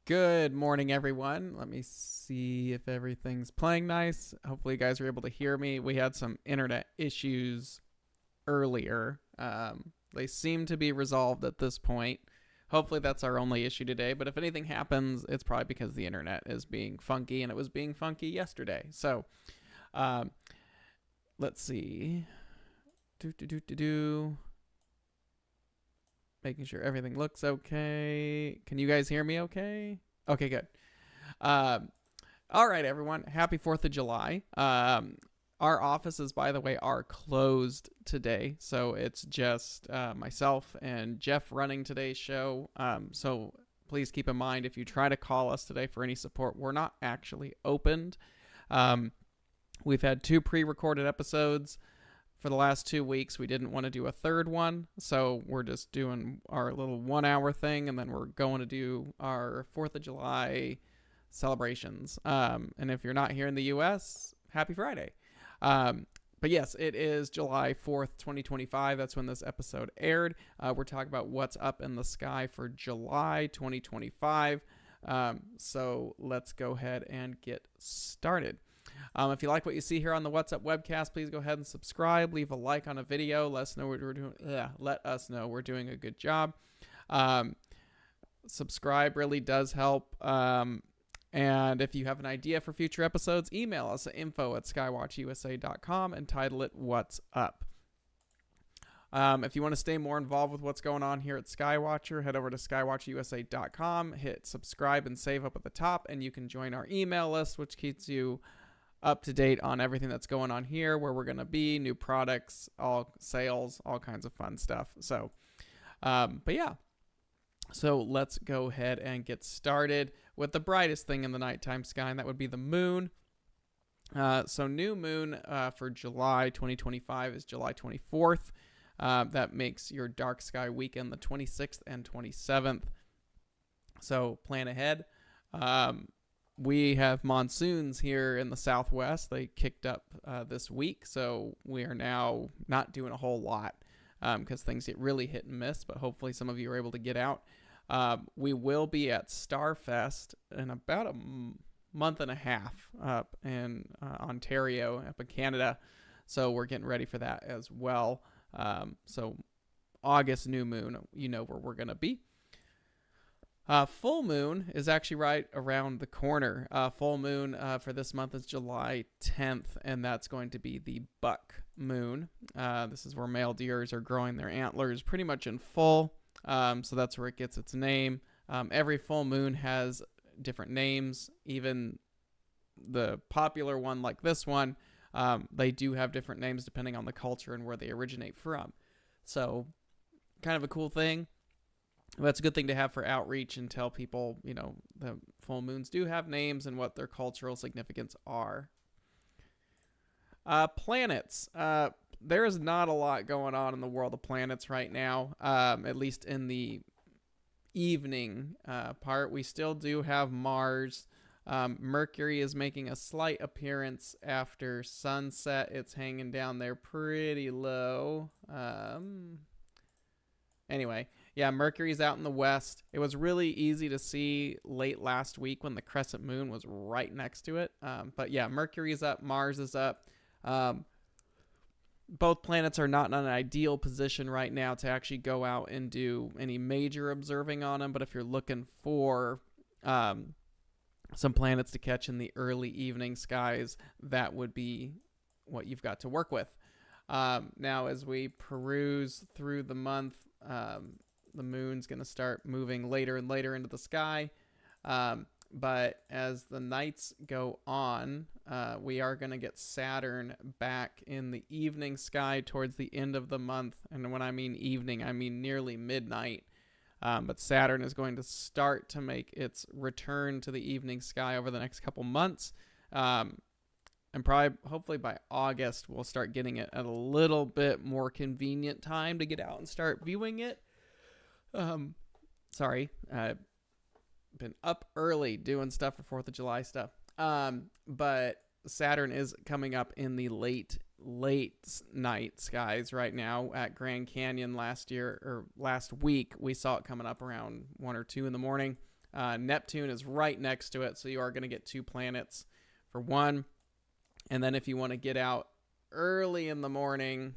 Good morning, everyone. Let me see if everything's playing nice. Hopefully, you guys are able to hear me. We had some internet issues earlier. They seem to be resolved at this point. Hopefully, that's our only issue today. But if anything happens, it's probably because the internet is being funky, and it was being funky yesterday. So, let's see. Making sure everything looks okay. Can you guys hear me okay? Okay, good. All right, everyone. Happy 4th of July. Our offices, by the way, are closed today. So it's just myself and Jeff running today's show. So please keep in mind, if you try to call us today for any support, we're not actually opened. We've had 2 pre-recorded episodes. For the last 2 weeks, we didn't want to do a third one, so we're just doing our little 1-hour thing, and then we're going to do our 4th of July celebrations. And if you're not here in the U.S., happy Friday. But yes, it is July 4th, 2025. That's when this episode aired. We're talking about what's up in the sky for July 2025. So let's go ahead and get started. If you like what you see here on the What's Up Webcast, please go ahead and subscribe. Leave a like on a video. Let us know what we're doing. Let us know we're doing a good job. Subscribe really does help. And if you have an idea for future episodes, email us at info@skywatchusa.com and title it What's Up. If you want to stay more involved with what's going on here at Skywatcher, head over to skywatchusa.com, hit subscribe and save up at the top, and you can join our email list, which keeps you up to date on everything that's going on here, where we're going to be, new products, all sales, all kinds of fun stuff. So, but yeah, so let's go ahead and get started with the brightest thing in the nighttime sky, and that would be the moon. So new moon for July 2025 is July 24th. That makes your dark sky weekend the 26th and 27th. So plan ahead. We have monsoons here in the southwest. They kicked up this week, so we are now not doing a whole lot because things get really hit and miss, but hopefully some of you are able to get out. We will be at Starfest in about a month and a half up in Ontario, up in Canada, so we're getting ready for that as well. So August new moon, you know where we're going to be. Full moon is actually right around the corner. Full moon for this month is July 10th, and that's going to be the buck moon. This is where male deers are growing their antlers pretty much in full, so that's where it gets its name. Every full moon has different names. Even the popular one like this one, they do have different names depending on the culture and where they originate from. So kind of a cool thing. That's a good thing to have for outreach and tell people, you know, the full moons do have names and what their cultural significance are. Planets. There is not a lot going on in the world of planets right now, at least in the evening part. We still do have Mars. Mercury is making a slight appearance after sunset. It's hanging down there pretty low. Anyway, yeah, Mercury's out in the west. It was really easy to see late last week when the crescent moon was right next to it. But yeah, Mercury's up, Mars is up. Both planets are not in an ideal position right now to actually go out and do any major observing on them. But if you're looking for some planets to catch in the early evening skies, that would be what you've got to work with. Now, as we peruse through the month, the moon's going to start moving later and later into the sky. But as the nights go on, we are going to get Saturn back in the evening sky towards the end of the month. And when I mean evening, I mean nearly midnight. But Saturn is going to start to make its return to the evening sky over the next couple months. And probably, hopefully by August, we'll start getting it at a little bit more convenient time to get out and start viewing it. Sorry, been up early doing stuff for 4th of July stuff. But Saturn is coming up in the late night skies right now at Grand Canyon last week. We saw it coming up around 1 or 2 in the morning. Neptune is right next to it, so you are going to get 2 planets for one. And then if you want to get out early in the morning,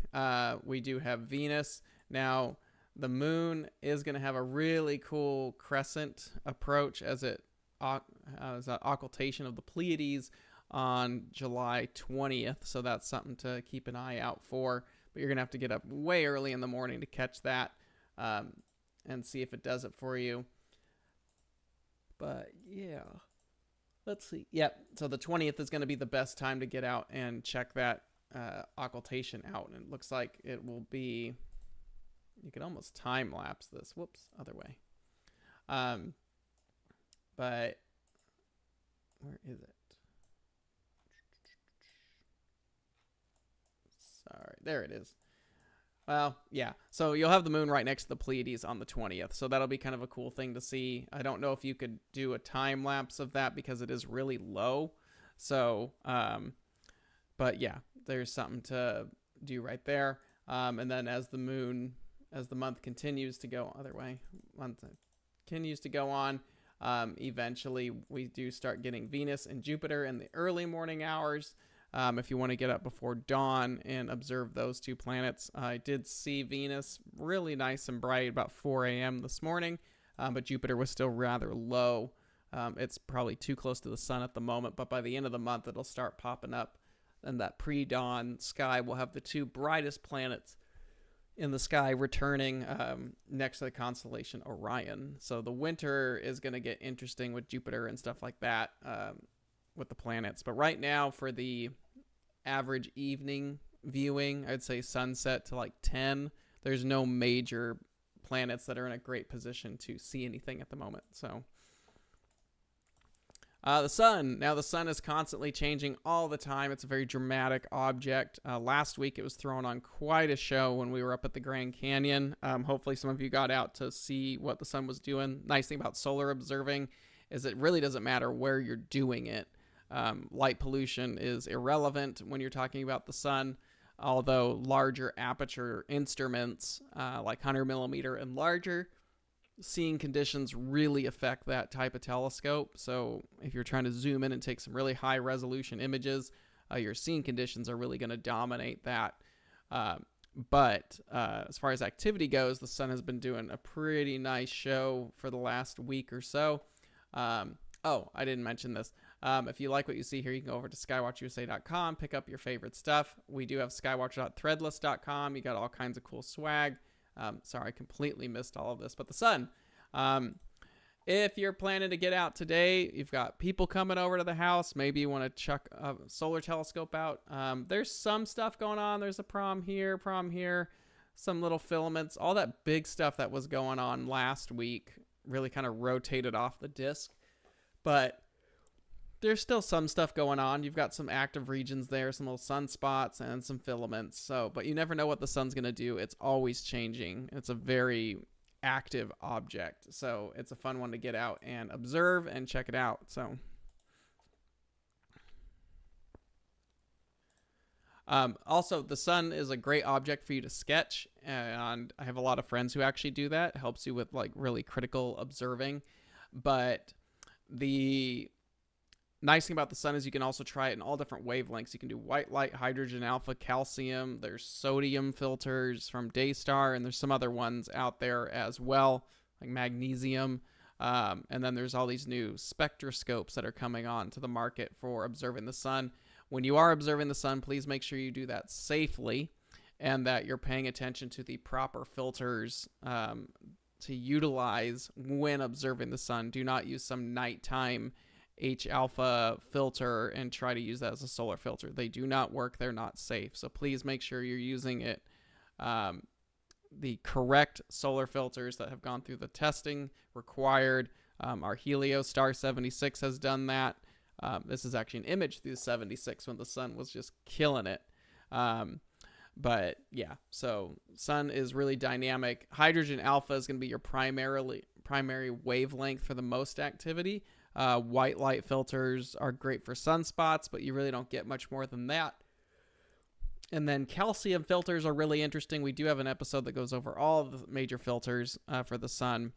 we do have Venus. Now, the moon is going to have a really cool crescent approach as an occultation of the Pleiades on July 20th. So that's something to keep an eye out for. But you're going to have to get up way early in the morning to catch that and see if it does it for you. But yeah, let's see. Yep. So the 20th is going to be the best time to get out and check that occultation out. And it looks like it will be, you could almost time lapse this. Whoops, other way. But where is it? Sorry, there it is. Well, yeah. So you'll have the moon right next to the Pleiades on the 20th. So that'll be kind of a cool thing to see. I don't know if you could do a time lapse of that because it is really low. So, but yeah, there's something to do right there. And then as the month continues to go, other way, month continues to go on, eventually we do start getting Venus and Jupiter in the early morning hours. If you want to get up before dawn and observe those 2 planets. I did see Venus really nice and bright about 4 a.m. this morning, but Jupiter was still rather low. It's probably too close to the sun at the moment, but by the end of the month, it'll start popping up. And that pre-dawn sky will have the 2 brightest planets in the sky returning next to the constellation Orion. So the winter is going to get interesting with Jupiter and stuff like that. With the planets. But right now for the average evening viewing, I'd say sunset to like 10. There's no major planets that are in a great position to see anything at the moment. So the sun. Now the sun is constantly changing all the time. It's a very dramatic object. Last week it was throwing on quite a show when we were up at the Grand Canyon. Hopefully some of you got out to see what the sun was doing. Nice thing about solar observing is it really doesn't matter where you're doing it. Light pollution is irrelevant when you're talking about the sun, although larger aperture instruments like 100 millimeter and larger, seeing conditions really affect that type of telescope. So if you're trying to zoom in and take some really high resolution images, your seeing conditions are really going to dominate that. But as far as activity goes, the sun has been doing a pretty nice show for the last week or so. Oh, I didn't mention this. If you like what you see here, you can go over to skywatchusa.com, pick up your favorite stuff. We do have skywatch.threadless.com. You got all kinds of cool swag. Sorry, I completely missed all of this. But the sun. If you're planning to get out today, you've got people coming over to the house. Maybe you want to chuck a solar telescope out. There's some stuff going on. There's a prom here, some little filaments. All that big stuff that was going on last week really kind of rotated off the disk. But there's still some stuff going on. You've got some active regions there, some little sunspots and some filaments. So, but you never know what the sun's going to do. It's always changing. It's a very active object. So it's a fun one to get out and observe and check it out. So, also the sun is a great object for you to sketch. And I have a lot of friends who actually do that. It helps you with like really critical observing. But the nice thing about the sun is you can also try it in all different wavelengths. You can do white light, hydrogen alpha, calcium. There's sodium filters from Daystar, and there's some other ones out there as well, like magnesium. And then there's all these new spectroscopes that are coming on to the market for observing the sun. When you are observing the sun, please make sure you do that safely and that you're paying attention to the proper filters to utilize when observing the sun. Do not use some nighttime H-alpha filter and try to use that as a solar filter. They do not work. They're not safe. So please make sure you're using it, the correct solar filters that have gone through the testing required. Our Helios Star 76 has done that. This is actually an image through the 76 when the sun was just killing it. But yeah, so sun is really dynamic. Hydrogen alpha is going to be your primary wavelength for the most activity. White light filters are great for sunspots, but you really don't get much more than that. And then calcium filters are really interesting. We do have an episode that goes over all of the major filters for the sun.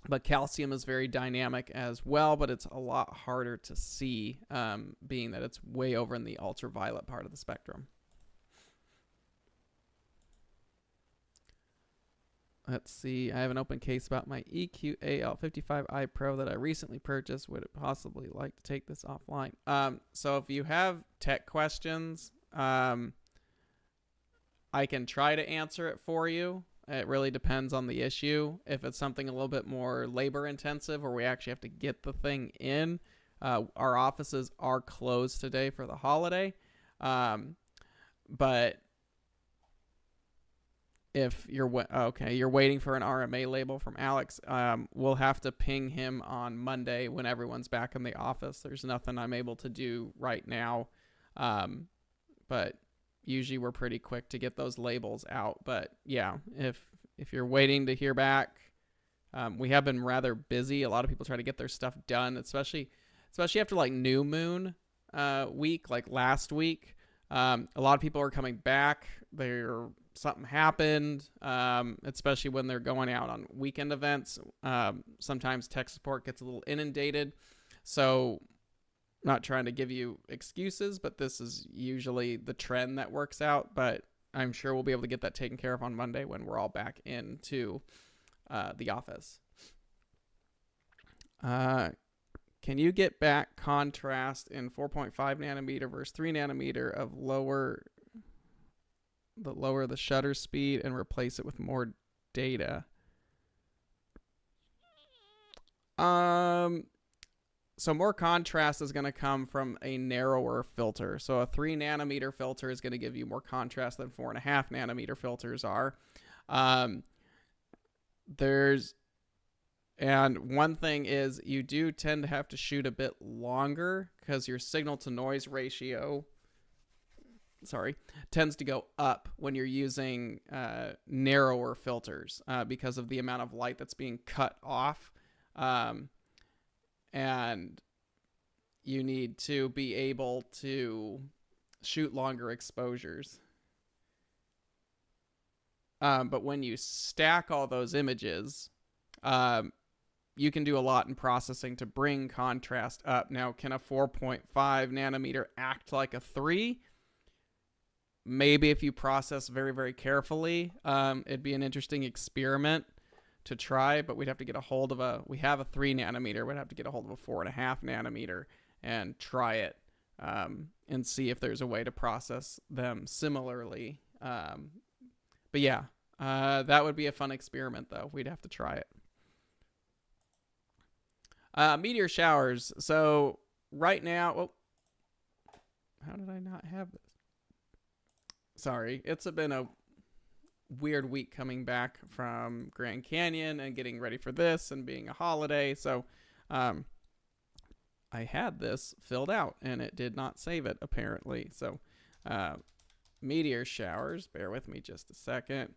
But calcium is very dynamic as well, but it's a lot harder to see, being that it's way over in the ultraviolet part of the spectrum. Let's see. I have an open case about my EQAL55i Pro that I recently purchased. Would it possibly like to take this offline? So if you have tech questions, I can try to answer it for you. It really depends on the issue. If it's something a little bit more labor intensive or we actually have to get the thing in, our offices are closed today for the holiday. But if you're you're waiting for an RMA label from Alex, we'll have to ping him on Monday when everyone's back in the office. There's nothing I'm able to do right now. But usually we're pretty quick to get those labels out. But yeah, if you're waiting to hear back, we have been rather busy. A lot of people try to get their stuff done, especially after like new moon week, like last week. A lot of people are coming back. Something happened, especially when they're going out on weekend events. Sometimes tech support gets a little inundated. So not trying to give you excuses, but this is usually the trend that works out. But I'm sure we'll be able to get that taken care of on Monday when we're all back into the office. Can you get back contrast in 4.5 nanometer versus 3 nanometer of lower the shutter speed and replace it with more data? So more contrast is going to come from a narrower filter. So a 3 nanometer filter is going to give you more contrast than 4.5 nanometer filters are. And one thing is you do tend to have to shoot a bit longer because your signal to noise ratio tends to go up when you're using narrower filters because of the amount of light that's being cut off. And you need to be able to shoot longer exposures. But when you stack all those images, you can do a lot in processing to bring contrast up. Now, can a 4.5 nanometer act like a 3? Maybe if you process very, very carefully. It'd be an interesting experiment to try, but we'd have to get a hold of we have a 3 nanometer. We'd have to get a hold of a 4.5 nanometer and try it and see if there's a way to process them similarly. But yeah, that would be a fun experiment, though. We'd have to try it. Meteor showers. So right now, how did I not have this? Sorry, it's been a weird week coming back from Grand Canyon and getting ready for this and being a holiday. So I had this filled out and it did not save it apparently. So meteor showers, bear with me just a second.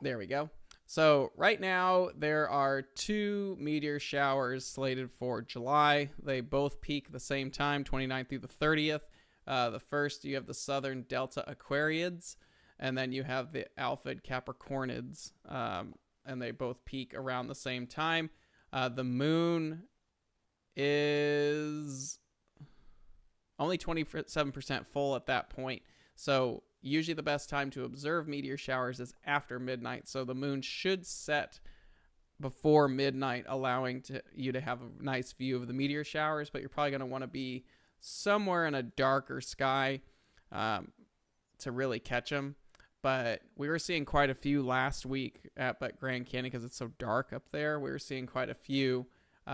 There we go. So right now there are 2 meteor showers slated for July. They both peak the same time, 29th through the 30th. The first, you have the Southern Delta Aquariids, and then you have the Alphid Capricornids, and they both peak around the same time. The moon is only 27% full at that point, so usually the best time to observe meteor showers is after midnight, so the moon should set before midnight, allowing you to have a nice view of the meteor showers, but you're probably going to want to be somewhere in a darker sky to really catch them. But we were seeing quite a few last week at Grand Canyon because it's so dark up there. We were seeing quite a few,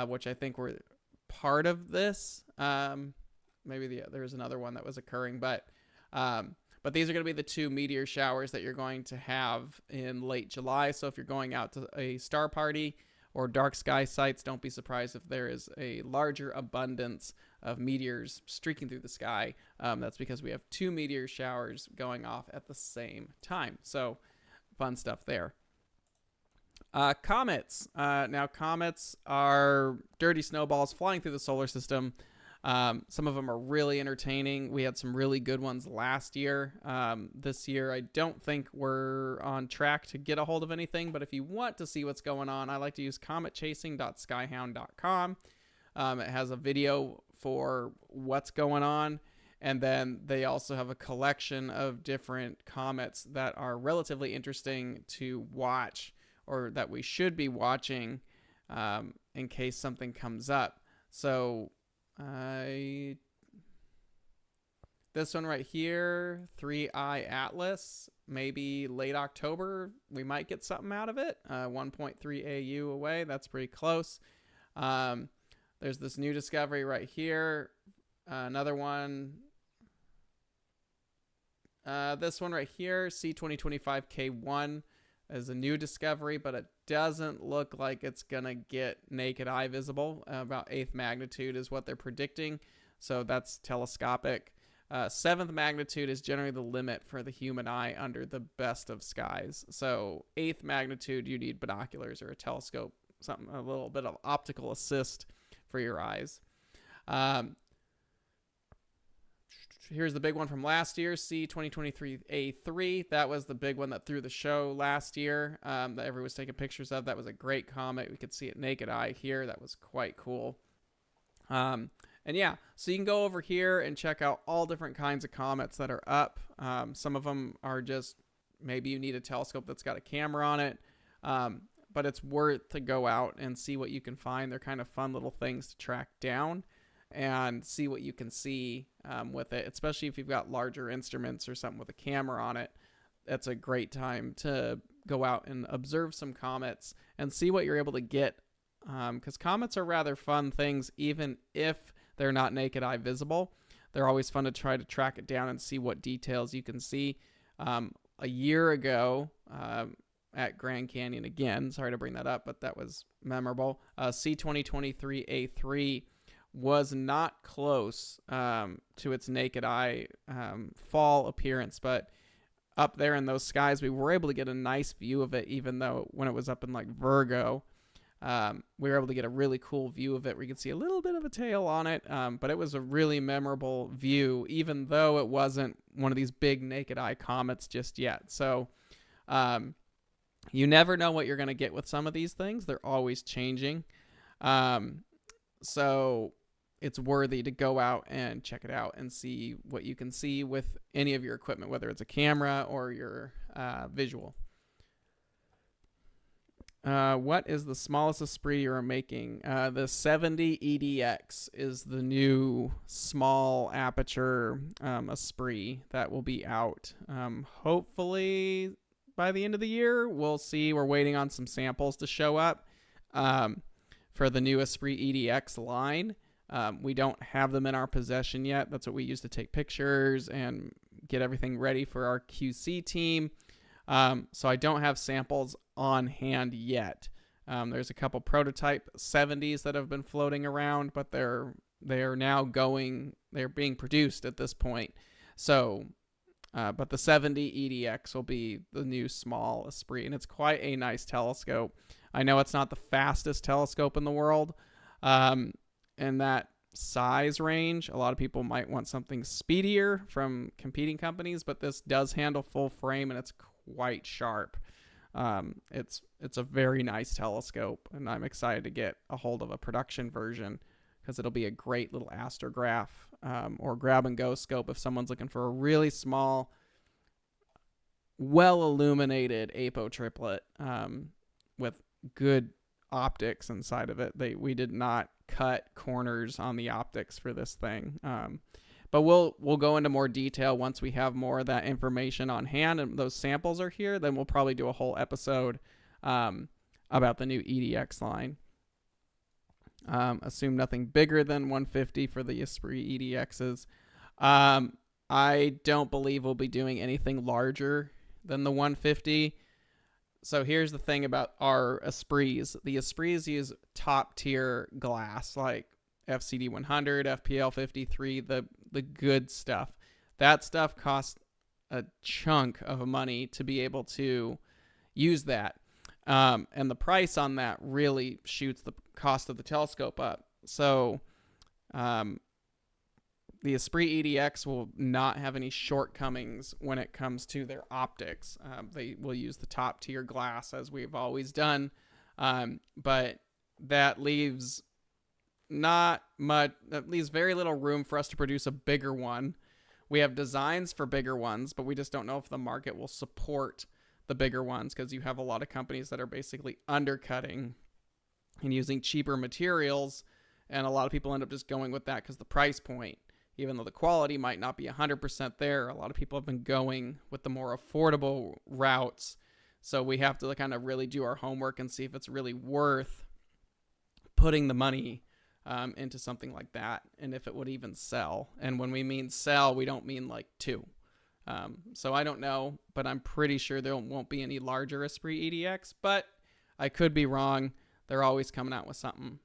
which I think were part of this. Maybe there was another one that was occurring, but these are going to be the 2 meteor showers that you're going to have in late July. So if you're going out to a star party or dark sky sites, don't be surprised if there is a larger abundance of meteors streaking through the sky. That's because we have 2 meteor showers going off at the same time. So fun stuff there. Comets. Now, comets are dirty snowballs flying through the solar system. Some of them are really entertaining. We had some really good ones last year. This year, I don't think we're on track to get a hold of anything, but if you want to see what's going on, I like to use cometchasing.skyhound.com. It has a video for what's going on, and then they also have a collection of different comets that are relatively interesting to watch, or that we should be watching in case something comes up. So this one right here, 3i Atlas, maybe late October, we might get something out of it. 1.3 AU away, that's pretty close. There's this new discovery right here. Another one. This one right here, C2025K1, is a new discovery, but it doesn't look like it's going to get naked eye visible. About 8th magnitude is what they're predicting. So that's telescopic. 7th magnitude is generally the limit for the human eye under the best of skies. So 8th magnitude, you need binoculars or a telescope, something, a little bit of optical assist for your eyes. Here's the big one from last year, C2023A3. That was the big one that threw the show last year, that everyone was taking pictures of. That was a great comet. We could see it naked eye here. That was quite cool. And yeah, so you can go over here and check out all different kinds of comets that are up. Some of them are just, maybe you need a telescope that's got a camera on it. But it's worth to go out and see what you can find. They're kind of fun little things to track down and see what you can see with it, especially if you've got larger instruments or something with a camera on it. That's a great time to go out and observe some comets and see what you're able to get, because comets are rather fun things, even if they're not naked eye visible. They're always fun to try to track it down and see what details you can see. A year ago, at Grand Canyon again, sorry to bring that up, but that was memorable. C2023A3 was not close to its naked eye fall appearance, but up there in those skies, we were able to get a nice view of it, even though when it was up in like Virgo, we were able to get a really cool view of it where you could see a little bit of a tail on it, but it was a really memorable view, even though it wasn't one of these big naked eye comets just yet. So you never know what you're going to get with some of these things. They're always changing. So it's worthy to go out and check it out and see what you can see with any of your equipment, whether it's a camera or your visual. What is the smallest Esprit you're making? The 70 EDX is the new small aperture Esprit that will be out. Hopefully by the end of the year. We'll see. We're waiting on some samples to show up for the new Esprit EDX line. We don't have them in our possession yet. That's what we use to take pictures and get everything ready for our QC team. So I don't have samples on hand yet. There's a couple prototype 70s that have been floating around, but they're now they're being produced at this point. So, but the 70 EDX will be the new small Esprit, and it's quite a nice telescope. I know it's not the fastest telescope in the world. In that size range, a lot of people might want something speedier from competing companies, but this does handle full frame and it's quite sharp. It's a very nice telescope, and I'm excited to get a hold of a production version because it'll be a great little astrograph or grab and go scope if someone's looking for a really small, well illuminated apo triplet with good optics inside of it. We did not cut corners on the optics for this thing. But we'll go into more detail once we have more of that information on hand and those samples are here. Then we'll probably do a whole episode about the new EDX line. Assume nothing bigger than 150 for the Esprit EDXs. I don't believe we'll be doing anything larger than the 150. So here's the thing about our Esprits. The Esprits use top tier glass like FCD 100, FPL 53, the good stuff. That stuff costs a chunk of money to be able to use that. And the price on that really shoots the cost of the telescope up. So the Esprit EDX will not have any shortcomings when it comes to their optics. They will use the top tier glass as we've always done, but that leaves not much. That leaves very little room for us to produce a bigger one. We have designs for bigger ones, but we just don't know if the market will support the bigger ones, because you have a lot of companies that are basically undercutting and using cheaper materials, and a lot of people end up just going with that because the price point, even though the quality might not be 100% there, a lot of people have been going with the more affordable routes. So we have to kind of really do our homework and see if it's really worth putting the money into something like that, and if it would even sell. And when we mean sell, we don't mean like two. So I don't know, but I'm pretty sure there won't be any larger Esprit EDX, but I could be wrong. They're always coming out with something.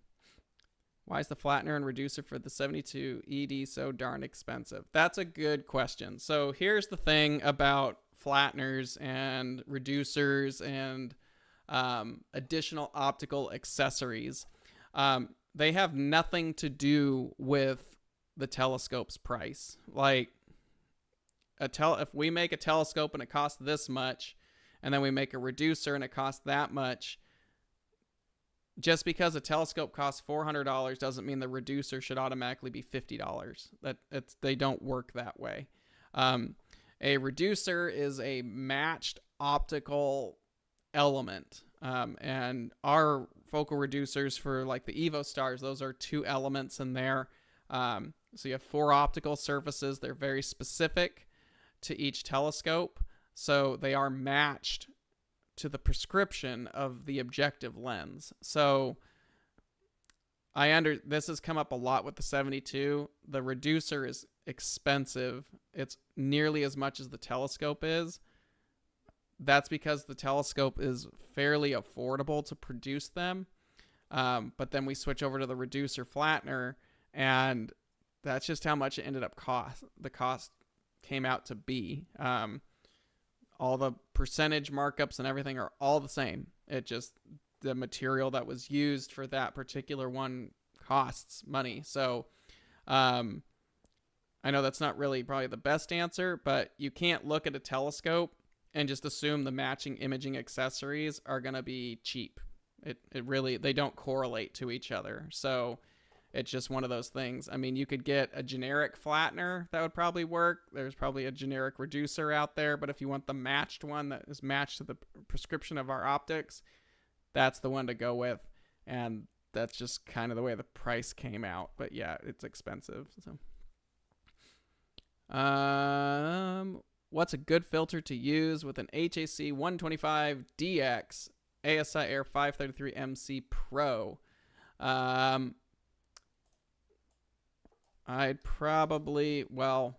Why is the flattener and reducer for the 72 ED so darn expensive? That's a good question. So here's the thing about flatteners and reducers and additional optical accessories. They have nothing to do with the telescope's price. Like, if we make a telescope and it costs this much, and then we make a reducer and it costs that much, just because a telescope costs $400 doesn't mean the reducer should automatically be $50. They don't work that way. A reducer is a matched optical element, and our focal reducers for like the Evo stars, those are 2 elements in there. So you have 4 optical surfaces. They're very specific to each telescope, so they are matched to the prescription of the objective lens. So this has come up a lot with the 72. The reducer is expensive. It's nearly as much as the telescope is. That's because the telescope is fairly affordable to produce them. But then we switch over to the reducer flattener, and that's just how much it ended up the cost came out to be. All the percentage markups and everything are all the same. It just, the material that was used for that particular one costs money. So I know that's not really probably the best answer, but you can't look at a telescope and just assume the matching imaging accessories are going to be cheap. It really, they don't correlate to each other. So it's just one of those things. I mean, you could get a generic flattener that would probably work. There's probably a generic reducer out there, but if you want the matched one that is matched to the prescription of our optics, that's the one to go with. And that's just kind of the way the price came out. But yeah, it's expensive. So, what's a good filter to use with an HAC 125DX ASI Air 533 MC Pro? I'd probably, well,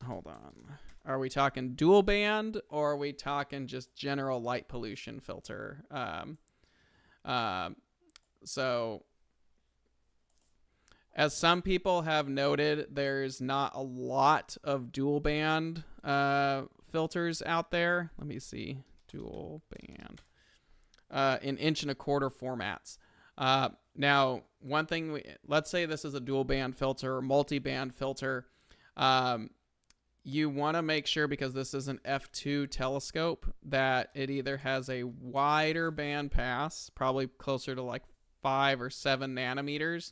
hold on. Are we talking dual band, or are we talking just general light pollution filter? So as some people have noted, there's not a lot of dual band filters out there. Let me see. Dual band in 1 1/4" formats. Now, one thing, let's say this is a dual band filter or multi-band filter. You want to make sure, because this is an f2 telescope, that it either has a wider band pass, probably closer to like 5 or 7 nanometers,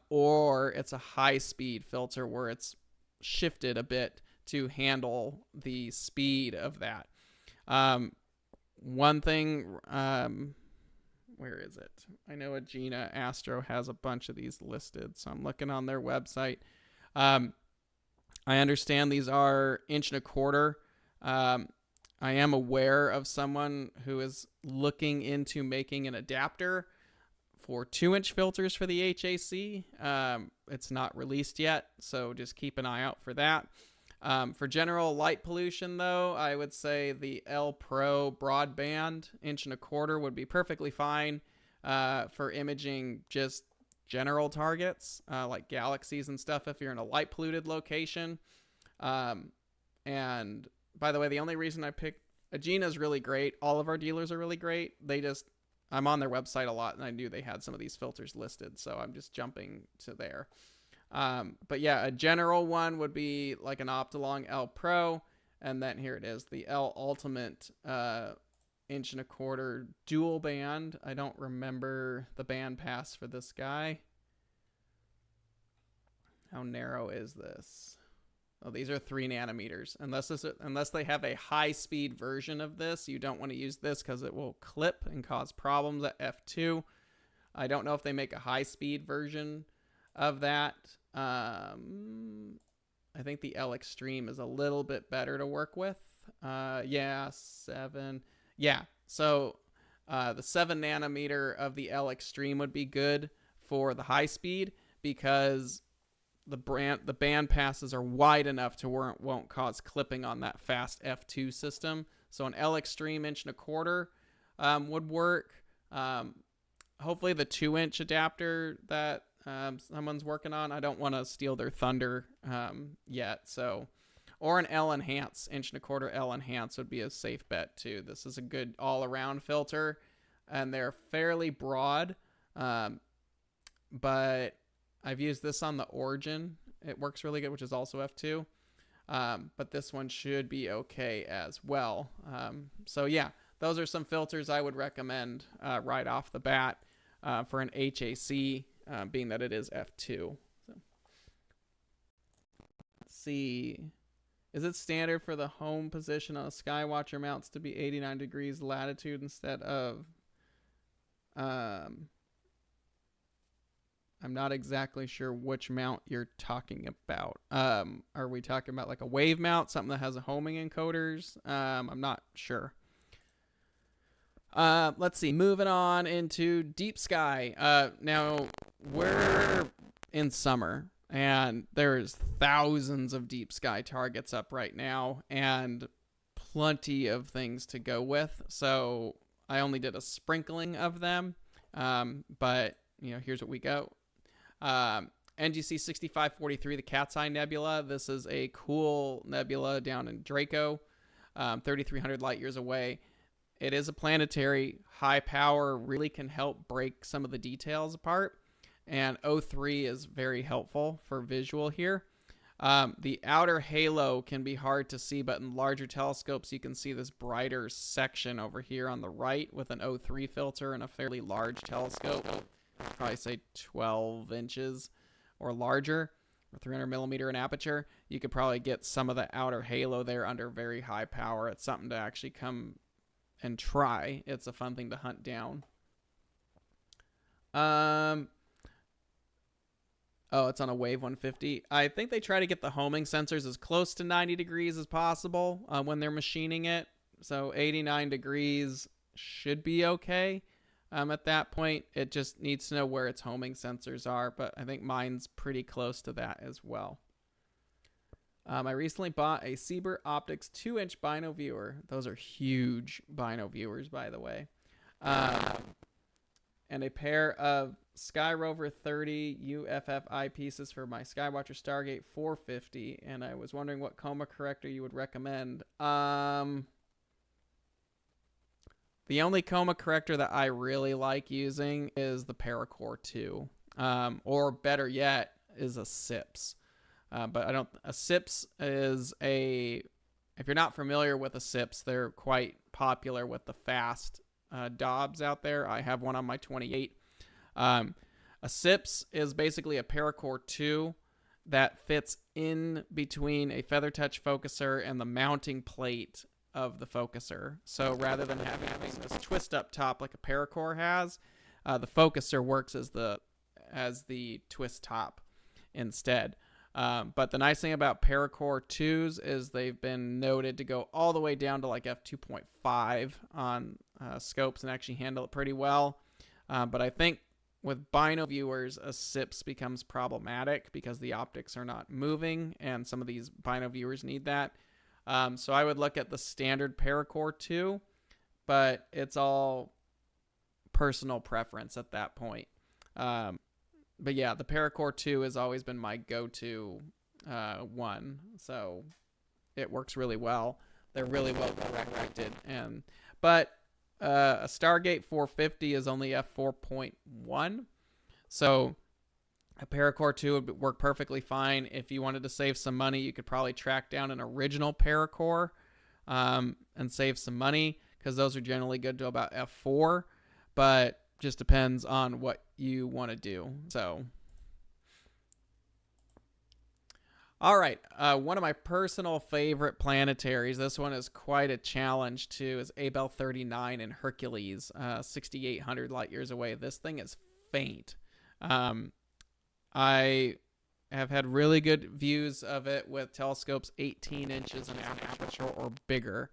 or it's a high-speed filter where it's shifted a bit to handle the speed of that. One thing, where is it? I know Agena Astro has a bunch of these listed, so I'm looking on their website. I understand these are 1 1/4". I am aware of someone who is looking into making an adapter for 2-inch filters for the HAC. It's not released yet, so just keep an eye out for that. For general light pollution, though, I would say the L Pro broadband 1 1/4" would be perfectly fine for imaging just general targets like galaxies and stuff if you're in a light polluted location. And by the way, the only reason I picked Agena is really great. All of our dealers are really great. I'm on their website a lot, and I knew they had some of these filters listed, so I'm just jumping to there. But yeah, a general one would be like an Optolong L Pro, and then here it is, the L Ultimate 1.25" dual band. I don't remember the band pass for this guy. How narrow is this? Oh, these are 3 nanometers. Unless they have a high-speed version of this, you don't want to use this because it will clip and cause problems at f2. I don't know if they make a high-speed version of that. I think the L Extreme is a little bit better to work with. Yeah, 7. Yeah, so the 7 nanometer of the L Extreme would be good for the high speed because the band passes are wide enough to where it won't cause clipping on that fast F2 system. So an L Extreme 1.25" would work. Hopefully the 2-inch adapter that someone's working on. I don't want to steal their thunder yet. So, or an L Enhance, 1.25" L Enhance would be a safe bet too. This is a good all-around filter, and they're fairly broad. But I've used this on the Origin. It works really good, which is also f2. But this one should be okay as well. So yeah, those are some filters I would recommend right off the bat for an HAC, being that it is f2. So, let's see. Is it standard for the home position on a Skywatcher mounts to be 89 degrees latitude instead of... I'm not exactly sure which mount you're talking about. Are we talking about like a wave mount, something that has a homing encoders? I'm not sure. Let's see. Moving on into deep sky. Now, we're in summer, and there's thousands of deep sky targets up right now, and plenty of things to go with. So I only did a sprinkling of them, but you know, here's what we go. NGC 6543, the Cat's Eye Nebula. This is a cool nebula down in Draco, 3,300 light years away. It is a planetary. High power really can help break some of the details apart, and O3 is very helpful for visual here. The outer halo can be hard to see, but in larger telescopes you can see this brighter section over here on the right with an O3 filter and a fairly large telescope. Probably say 12 inches or larger, or 300 millimeter in aperture. You could probably get some of the outer halo there under very high power. It's something to actually come and try. It's a fun thing to hunt down. Oh, it's on a Wave 150. I think they try to get the homing sensors as close to 90 degrees as possible when they're machining it. So 89 degrees should be okay. At that point, it just needs to know where its homing sensors are, but I think mine's pretty close to that as well. I recently bought a Sieber Optics 2-inch bino viewer. Those are huge bino viewers, by the way. And a pair of Sky Rover 30 UFF eyepieces for my Skywatcher Stargate 450, and I was wondering what coma corrector you would recommend. The only coma corrector that I really like using is the Paracore 2, or better yet, is a SIPS. But a SIPS is if you're not familiar with a SIPS, they're quite popular with the fast Dobbs out there. I have one on my 28. A SIPS is basically a Paracore 2 that fits in between a feather touch focuser and the mounting plate of the focuser. So rather than having this twist up top like a Paracore has, the focuser works as the twist top instead. But the nice thing about Paracore 2s is they've been noted to go all the way down to like f2.5 on scopes and actually handle it pretty well. But I think with bino viewers, a SIPS becomes problematic because the optics are not moving, and some of these bino viewers need that. So I would look at the standard Paracore 2, but it's all personal preference at that point. But yeah, the Paracore 2 has always been my go-to one, so it works really well. They're really well corrected, but a Stargate 450 is only f4.1, so A paracord 2 would work perfectly fine. If you wanted to save some money, you could probably track down an original paracord and save some money, because those are generally good to about f4, but just depends on what you want to do. So, all right, one of my personal favorite planetaries, this one is quite a challenge too, is Abel 39 in Hercules, 6,800 light years away. This thing is faint. I have had really good views of it with telescopes 18 inches in aperture or bigger.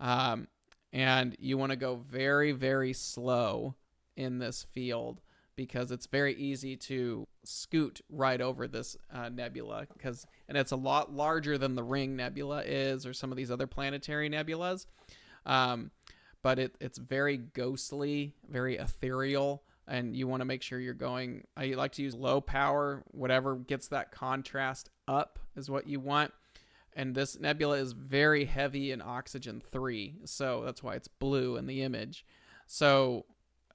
And you want to go very, very slow in this field, because it's very easy to scoot right over this nebula, and it's a lot larger than the Ring Nebula is, or some of these other planetary nebulas. But it's very ghostly, very ethereal, and you want to make sure you're going. I like to use low power. Whatever gets that contrast up is what you want. And this nebula is very heavy in oxygen 3, so that's why it's blue in the image. So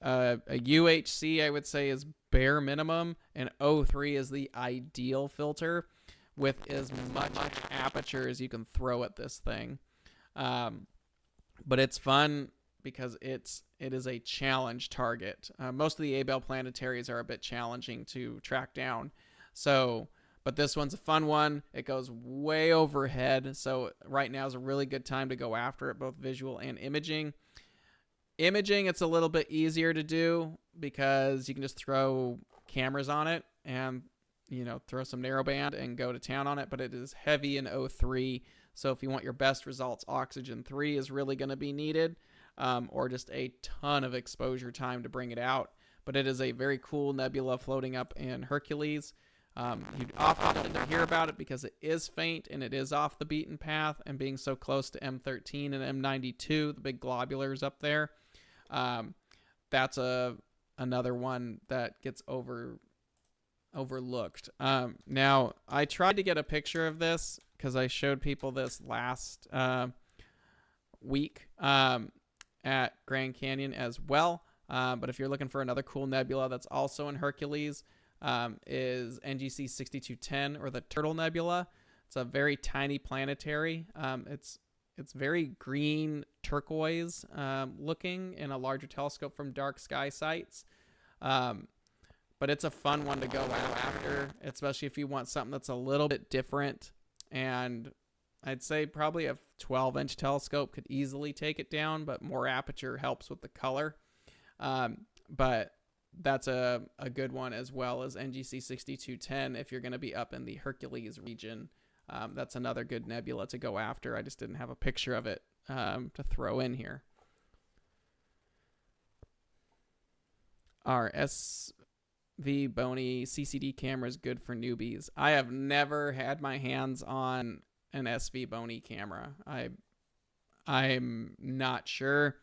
a UHC, I would say, is bare minimum, and O3 is the ideal filter with as much aperture as you can throw at this thing. But it's fun because it is a challenge target. Most of the Abel planetaries are a bit challenging to track down. So, but this one's a fun one. It goes way overhead, so right now is a really good time to go after it, both visual and imaging. Imaging, it's a little bit easier to do because you can just throw cameras on it and, you know, throw some narrowband and go to town on it, but it is heavy in O3. So if you want your best results, oxygen 3 is really going to be needed, or just a ton of exposure time to bring it out. But it is a very cool nebula floating up in Hercules. You often don't hear about it because it is faint and it is off the beaten path, and being so close to M13 and M92, the big globulars up there. That's another one that gets overlooked. Now, I tried to get a picture of this because I showed people this last week at Grand Canyon as well. But if you're looking for another cool nebula that's also in Hercules, is NGC 6210, or the Turtle Nebula. It's a very tiny planetary. It's very green turquoise looking in a larger telescope from dark sky sites. But it's a fun one to go after, especially if you want something that's a little bit different. And I'd say probably a 12-inch telescope could easily take it down, but more aperture helps with the color. But that's a good one, as well as NGC 6210 if you're going to be up in the Hercules region. That's another good nebula to go after. I just didn't have a picture of it to throw in here. Our SV Bony CCD camera is good for newbies. I have never had my hands on an SV Bony camera. I'm not sure.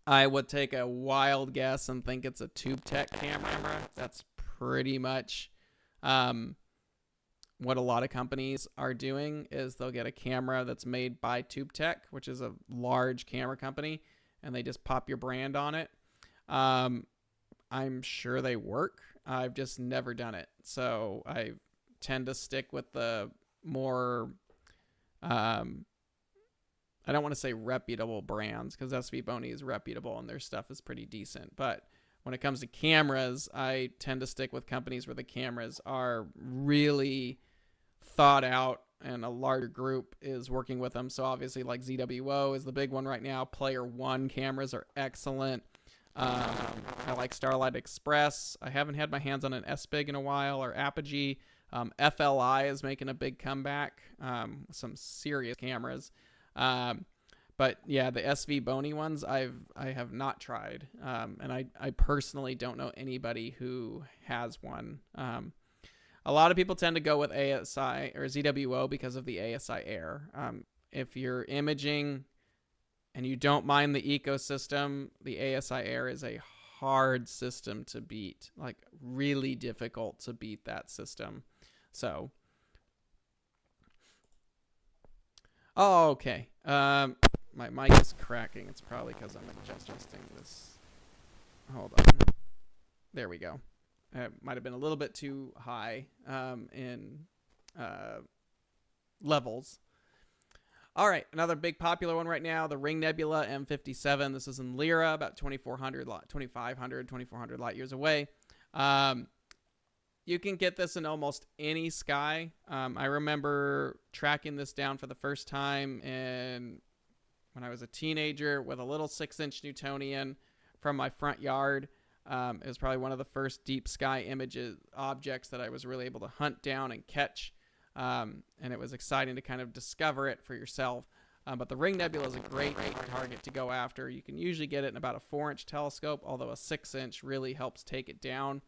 I would take a wild guess and think it's a TubeTech camera. That's pretty much what a lot of companies are doing, is they'll get a camera that's made by TubeTech, which is a large camera company, and they just pop your brand on it. I'm sure they work. I've just never done it. So I tend to stick with the more I don't want to say reputable brands, because SV Bony is reputable and their stuff is pretty decent. But when it comes to cameras, I tend to stick with companies where the cameras are really thought out and a larger group is working with them. So obviously, like ZWO is the big one right now. Player One cameras are excellent. I like Starlight Express. I haven't had my hands on an SBIG in a while, or Apogee. FLI is making a big comeback. Some serious cameras. But yeah, the SV Bony ones I have not tried, and I personally don't know anybody who has one. A lot of people tend to go with ASI or ZWO because of the ASI Air. If you're imaging and you don't mind the ecosystem, the ASI Air is a hard system to beat, like really difficult to beat that system. So oh, okay. My mic is cracking. It's probably because I'm adjusting this. Hold on. There we go. might have been a little bit too high in levels. All right, another big popular one right now, the Ring Nebula M57. This is in Lyra, about 2,500 light years away. You can get this in almost any sky. I remember tracking this down for the first time when I was a teenager with a little 6-inch Newtonian from my front yard. It was probably one of the first deep sky objects that I was really able to hunt down and catch. And it was exciting to kind of discover it for yourself. But the Ring Nebula is a great target to go after. You can usually get it in about a 4-inch telescope, although a 6-inch really helps take it down.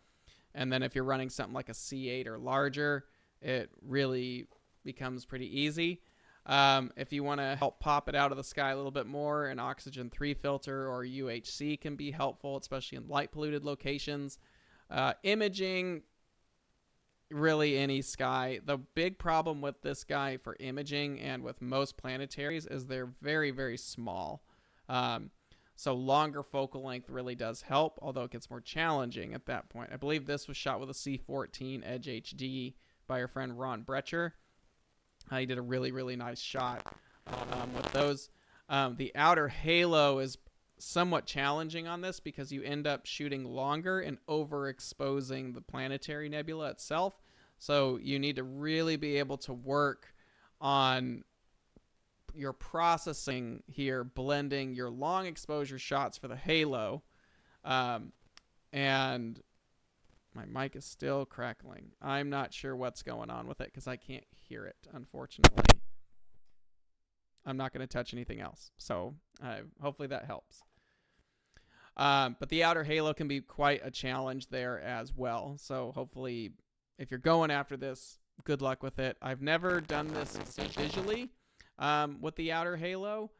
And then if you're running something like a C8 or larger, it really becomes pretty easy. If you want to help pop it out of the sky a little bit more, an oxygen 3 filter or UHC can be helpful, especially in light polluted locations. Imaging, really any sky. The big problem with this guy for imaging and with most planetaries is they're very, very small. So longer focal length really does help, although it gets more challenging at that point. I believe this was shot with a C14 Edge HD by our friend Ron Brecher. He did a really, really nice shot with those. The outer halo is somewhat challenging on this because you end up shooting longer and overexposing the planetary nebula itself. So you need to really be able to work on your processing here, blending your long exposure shots for the halo. And my mic is still crackling. I'm not sure what's going on with it because I can't hear it, unfortunately. I'm not going to touch anything else. So hopefully that helps. But the outer halo can be quite a challenge there as well. So hopefully if you're going after this, good luck with it. I've never done this visually with the outer halo,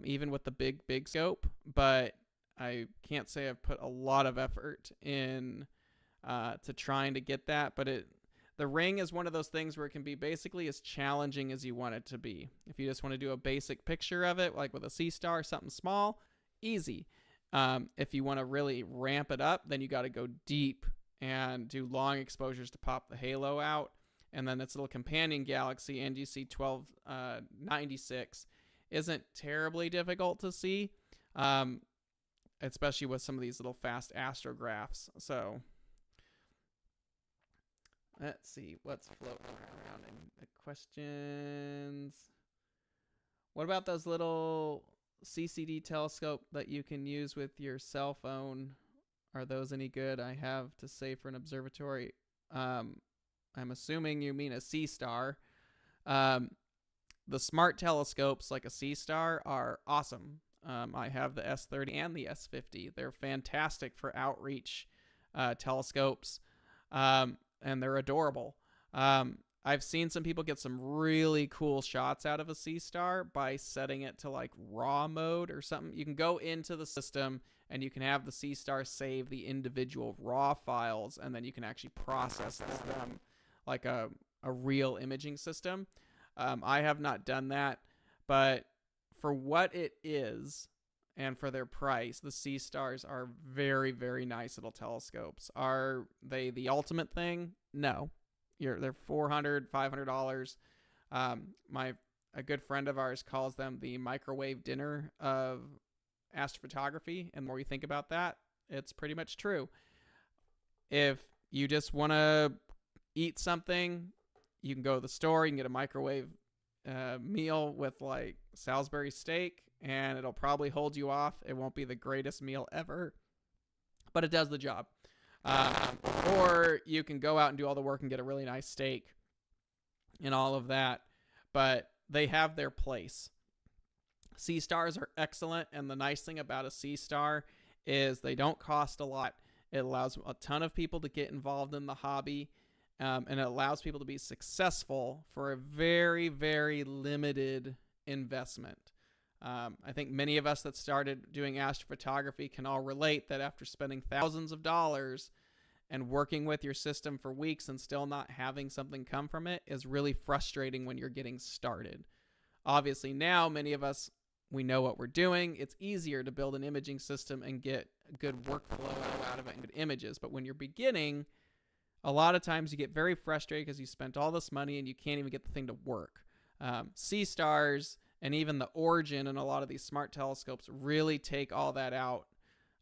even with the big scope, but I can't say I've put a lot of effort in to trying to get that. But the Ring is one of those things where it can be basically as challenging as you want it to be. If you just want to do a basic picture of it, like with a C-star, something small, easy. If you want to really ramp it up, then you got to go deep and do long exposures to pop the halo out. And then its little companion galaxy, NGC 1296, isn't terribly difficult to see, especially with some of these little fast astrographs. So let's see what's floating around in the questions. What about those little CCD telescope that you can use with your cell phone? Are those any good? I have to say for an observatory. I'm assuming you mean a C-star. The smart telescopes like a C-star are awesome. I have the S30 and the S50. They're fantastic for outreach telescopes, and they're adorable. I've seen some people get some really cool shots out of a C-star by setting it to like RAW mode or something. You can go into the system and you can have the C-star save the individual RAW files, and then you can actually process them like a real imaging system. I have not done that, but for what it is and for their price, the C-stars are very, very nice little telescopes. Are they the ultimate thing? No. They're $400, $500. A good friend of ours calls them the microwave dinner of astrophotography, and the more you think about that, it's pretty much true. If you just want to eat something, you can go to the store, you can get a microwave meal with like Salisbury steak, and it'll probably hold you off. It won't be the greatest meal ever, but it does the job. Or you can go out and do all the work and get a really nice steak and all of that, but they have their place. C-stars are excellent, and the nice thing about a C-star is they don't cost a lot. It allows a ton of people to get involved in the hobby, and it allows people to be successful for a very, very limited investment. I think many of us that started doing astrophotography can all relate that after spending thousands of dollars and working with your system for weeks and still not having something come from it is really frustrating when you're getting started. Obviously now many of us we know what we're doing, it's easier to build an imaging system and get a good workflow out of it and good images. But when you're beginning, a lot of times you get very frustrated because you spent all this money and you can't even get the thing to work. C-stars and even the Origin and a lot of these smart telescopes really take all that out,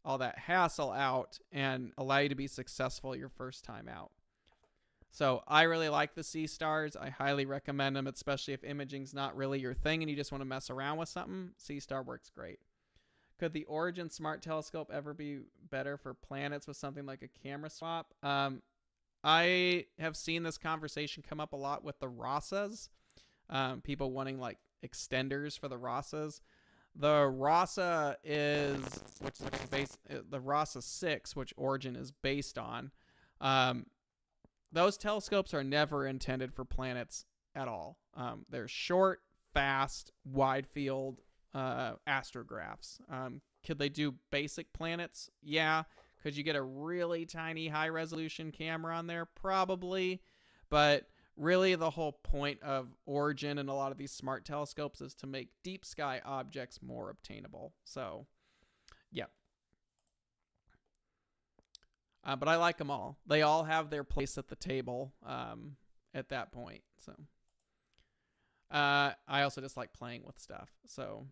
all that hassle out, and allow you to be successful your first time out. So I really like the C-stars. I highly recommend them, especially if imaging's not really your thing and you just want to mess around with something. C-star works great. Could the Origin Smart Telescope ever be better for planets with something like a camera swap? I have seen this conversation come up a lot with the RASAs. People wanting like extenders for the RASAs. The RASA is, which is the RASA 6, which Origin is based on. Those telescopes are never intended for planets at all. They're short, fast, wide field astrographs. Could they do basic planets? Yeah. Could you get a really tiny high resolution camera on there? Probably. But really the whole point of Origin and a lot of these smart telescopes is to make deep sky objects more obtainable. So, yeah. But I like them all. They all have their place at the table at that point. So I also just like playing with stuff. So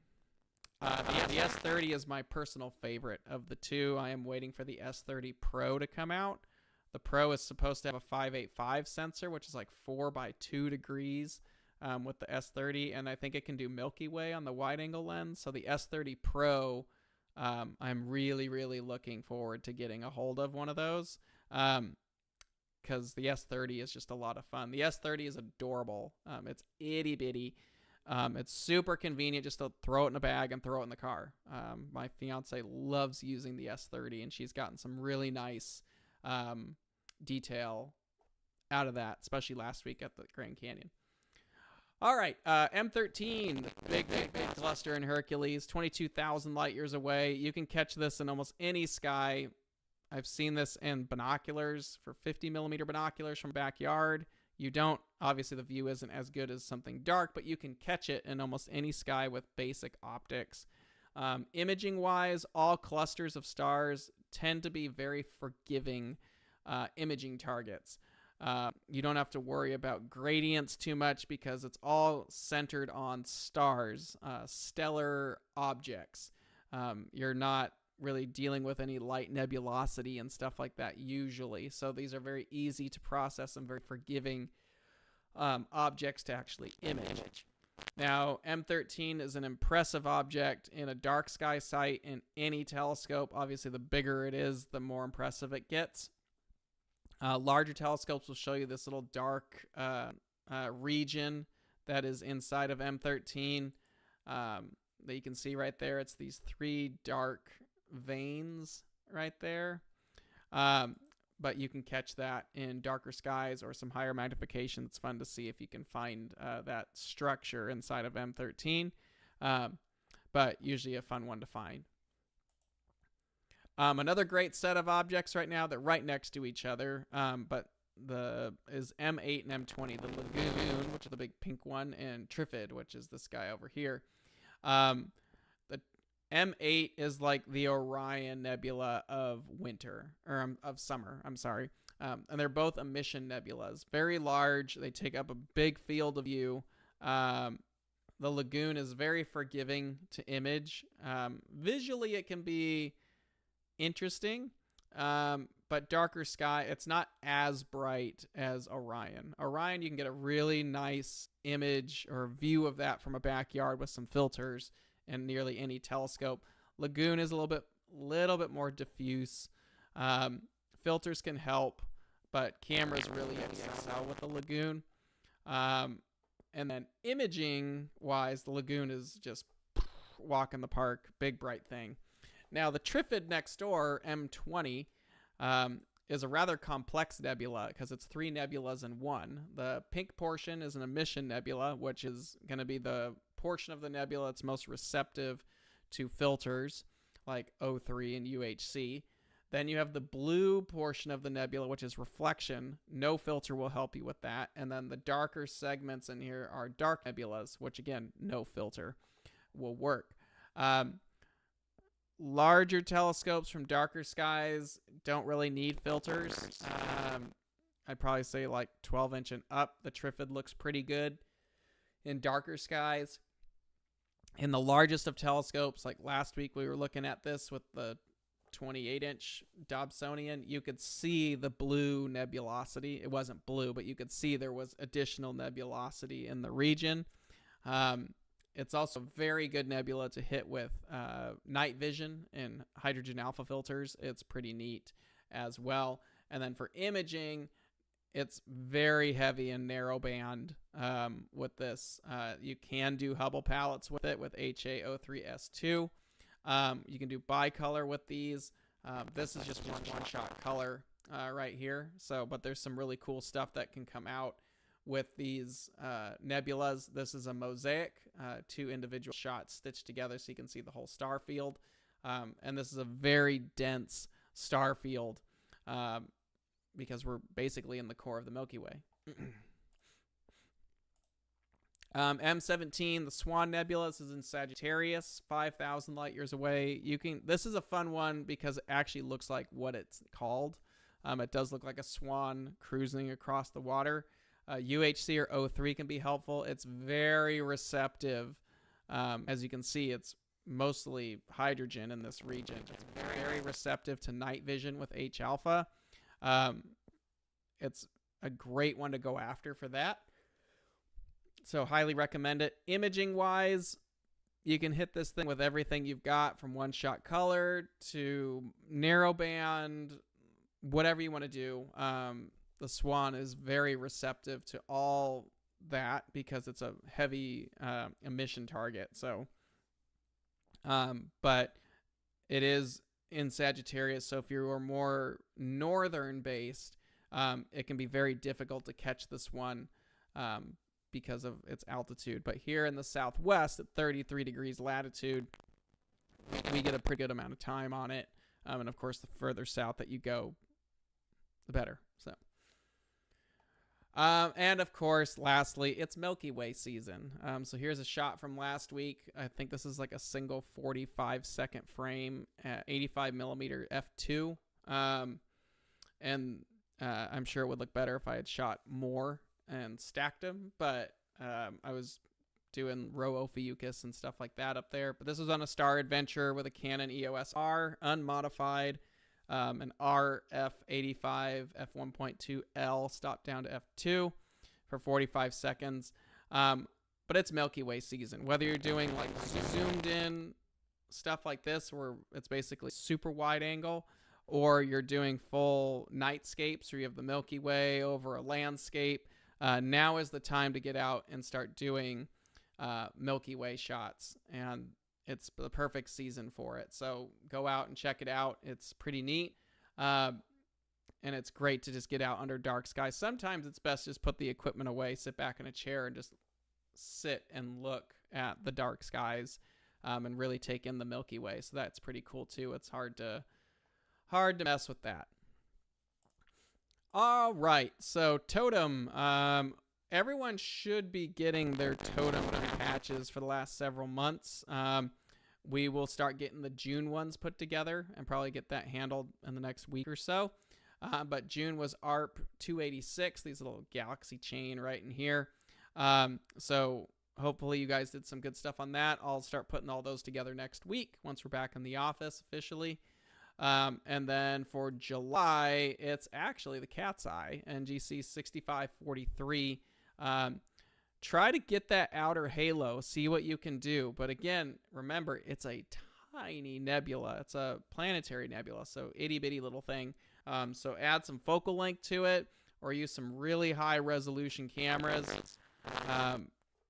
the S30 is my personal favorite of the two. I am waiting for the S30 Pro to come out. The Pro is supposed to have a 585 sensor, which is like 4 by 2 degrees with the S30. And I think it can do Milky Way on the wide angle lens. So the S30 Pro, I'm really, really looking forward to getting a hold of one of those because the S30 is just a lot of fun. The S30 is adorable. It's itty bitty. It's super convenient just to throw it in a bag and throw it in the car. My fiance loves using the S30 and she's gotten some really nice detail out of that, especially last week at the Grand Canyon. All right, M13, big cluster in Hercules, 22,000 light years away. You can catch this in almost any sky. I've seen this in binoculars for 50 millimeter binoculars from backyard. You don't, obviously the view isn't as good as something dark, but you can catch it in almost any sky with basic optics. Imaging wise, all clusters of stars tend to be very forgiving imaging targets. You don't have to worry about gradients too much because it's all centered on stars, stellar objects. You're not really dealing with any light nebulosity and stuff like that usually. So these are very easy to process and very forgiving objects to actually image. Now, M13 is an impressive object in a dark sky site in any telescope. Obviously, the bigger it is, the more impressive it gets. Larger telescopes will show you this little dark region that is inside of M13 that you can see right there. It's these 3 dark veins right there. But you can catch that in darker skies or some higher magnification. It's fun to see if you can find that structure inside of M13. But usually a fun one to find. Another great set of objects right now, they're right next to each other, but is M8 and M20, the Lagoon, which is the big pink one, and Trifid, which is this guy over here. The M8 is like the Orion Nebula of winter, or of summer, I'm sorry. And they're both emission nebulas, very large. They take up a big field of view. The Lagoon is very forgiving to image. Visually, it can be interesting, but darker sky, it's not as bright as Orion. Orion, you can get a really nice image or view of that from a backyard with some filters and nearly any telescope. Lagoon is a little bit more diffuse. Filters can help, but cameras really excel with the Lagoon. And then imaging wise, the Lagoon is just walk in the park, big bright thing. Now, the Trifid next door, M20, is a rather complex nebula because it's 3 nebulas in one. The pink portion is an emission nebula, which is going to be the portion of the nebula that's most receptive to filters like O3 and UHC. Then you have the blue portion of the nebula, which is reflection. No filter will help you with that. And then the darker segments in here are dark nebulas, which, again, no filter will work. Larger telescopes from darker skies don't really need filters. I'd probably say like 12-inch and up. The Trifid looks pretty good in darker skies. In the largest of telescopes, like last week we were looking at this with the 28-inch Dobsonian, you could see the blue nebulosity. It wasn't blue, but you could see there was additional nebulosity in the region. It's also a very good nebula to hit with night vision and hydrogen alpha filters. It's pretty neat as well. And then for imaging, it's very heavy and narrow band with this. You can do Hubble palettes with it with HA03S2. You can do bicolor with these. This is just one-shot color right here. But there's some really cool stuff that can come out with these nebulas. This is a mosaic, 2 individual shots stitched together so you can see the whole star field. And this is a very dense star field because we're basically in the core of the Milky Way. M17, the Swan Nebula, this is in Sagittarius, 5,000 light years away. This is a fun one because it actually looks like what it's called. It does look like a swan cruising across the water. UHC or O3 can be helpful. It's very receptive. As you can see, it's mostly hydrogen in this region. It's very receptive to night vision with H alpha. It's a great one to go after for that. So highly recommend it. Imaging wise, you can hit this thing with everything you've got, from one-shot color to narrowband, whatever you want to do. The Swan is very receptive to all that because it's a heavy emission target. So, but it is in Sagittarius, so if you are more northern based, it can be very difficult to catch this one because of its altitude. But here in the southwest at 33 degrees latitude, we get a pretty good amount of time on it. And of course, the further south that you go, the better. So, and of course, lastly, it's Milky Way season. So here's a shot from last week. I think this is like a single 45-second frame at 85 millimeter f2. And I'm sure it would look better if I had shot more and stacked them, but I was doing RAW Ophiuchus and stuff like that up there. But this was on a Star Adventure with a Canon EOS R, unmodified, an RF85 f1.2L stopped down to f2 for 45 seconds. But it's Milky Way season. Whether you're doing like zoomed in stuff like this, where it's basically super wide angle, or you're doing full nightscapes where you have the Milky Way over a landscape, now is the time to get out and start doing Milky Way shots, and it's the perfect season for it. So go out and check it out. It's pretty neat, and it's great to just get out under dark skies. Sometimes it's best to just put the equipment away, sit back in a chair, and just sit and look at the dark skies and really take in the Milky Way. So that's pretty cool too. It's hard to mess with that. All right, so Totem. Everyone should be getting their Totem patches for the last several months. We will start getting the June ones put together and probably get that handled in the next week or so. But June was ARP 286, these little galaxy chain right in here. So hopefully you guys did some good stuff on that. I'll start putting all those together next week once we're back in the office officially. And then for July, it's actually the Cat's Eye, NGC 6543. Try to get that outer halo, see what you can do. But again, remember, it's a tiny nebula. It's a planetary nebula, so itty-bitty little thing. So add some focal length to it, or use some really high-resolution cameras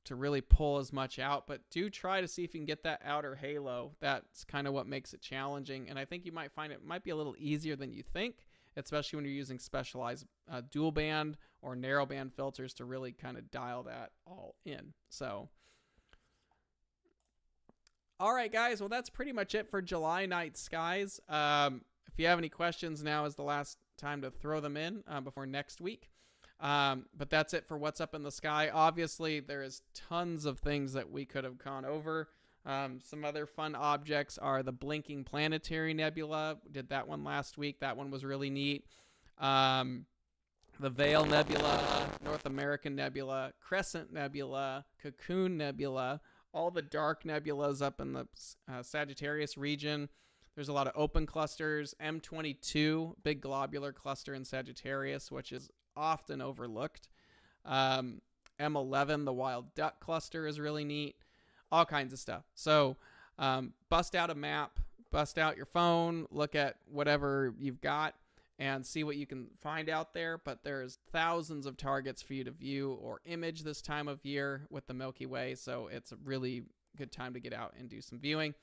to really pull as much out. But do try to see if you can get that outer halo. That's kind of what makes it challenging, and I think you might find it might be a little easier than you think, especially when you're using specialized dual band or narrow band filters to really kind of dial that all in. So, all right, guys. Well, that's pretty much it for July night skies. If you have any questions, now is the last time to throw them in before next week. But that's it for what's up in the sky. Obviously, there is tons of things that we could have gone over. Some other fun objects are the Blinking Planetary Nebula. We did that one last week. That one was really neat. The Veil Nebula, North American Nebula, Crescent Nebula, Cocoon Nebula, all the dark nebulas up in the Sagittarius region. There's a lot of open clusters. M22, big globular cluster in Sagittarius, which is often overlooked. M11, the wild duck cluster, is really neat. All kinds of stuff. So bust out a map, bust out your phone, look at whatever you've got, and see what you can find out there. But there's thousands of targets for you to view or image this time of year with the Milky Way. So it's a really good time to get out and do some viewing.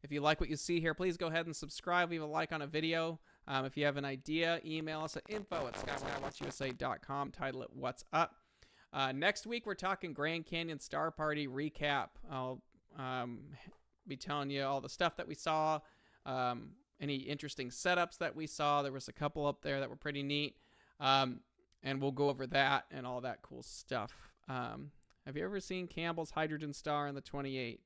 If you like what you see here, please go ahead and subscribe, leave a like on a video. If you have an idea, email us at info@skywatchusa.com, title it What's Up. Next week, we're talking Grand Canyon Star Party recap. I'll be telling you all the stuff that we saw, any interesting setups that we saw. There was a couple up there that were pretty neat, and we'll go over that and all that cool stuff. Have you ever seen Campbell's Hydrogen Star in the 28?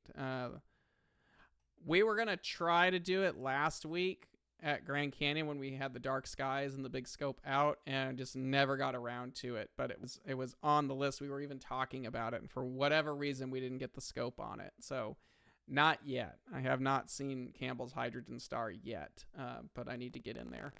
We were going to try to do it last week at Grand Canyon when we had the dark skies and the big scope out, and just never got around to it. But it was on the list. We were even talking about it, and for whatever reason, we didn't get the scope on it. So not yet. I have not seen Campbell's Hydrogen Star yet, but I need to get in there.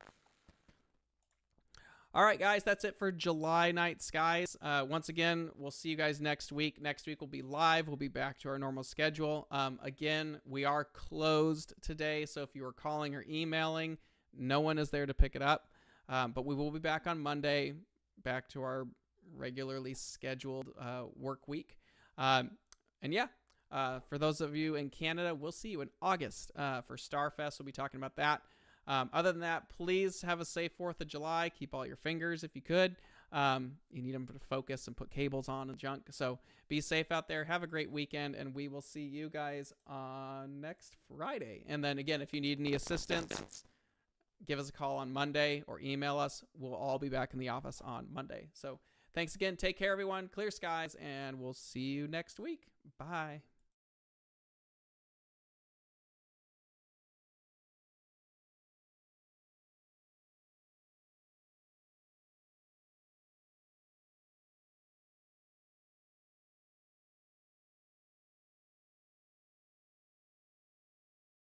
All right, guys, that's it for July night skies. Once again, we'll see you guys next week. Next week we'll be live. We'll be back to our normal schedule. Again, we are closed today, so if you are calling or emailing, no one is there to pick it up. But we will be back on Monday, back to our regularly scheduled work week. And yeah, for those of you in Canada, we'll see you in August for Starfest. We'll be talking about that. Other than that, please have a safe 4th of July. Keep all your fingers if you could. You need them to focus and put cables on and junk. So be safe out there. Have a great weekend, and we will see you guys on next Friday. And then again, if you need any assistance, give us a call on Monday or email us. We'll all be back in the office on Monday. So thanks again. Take care, everyone. Clear skies, and we'll see you next week. Bye.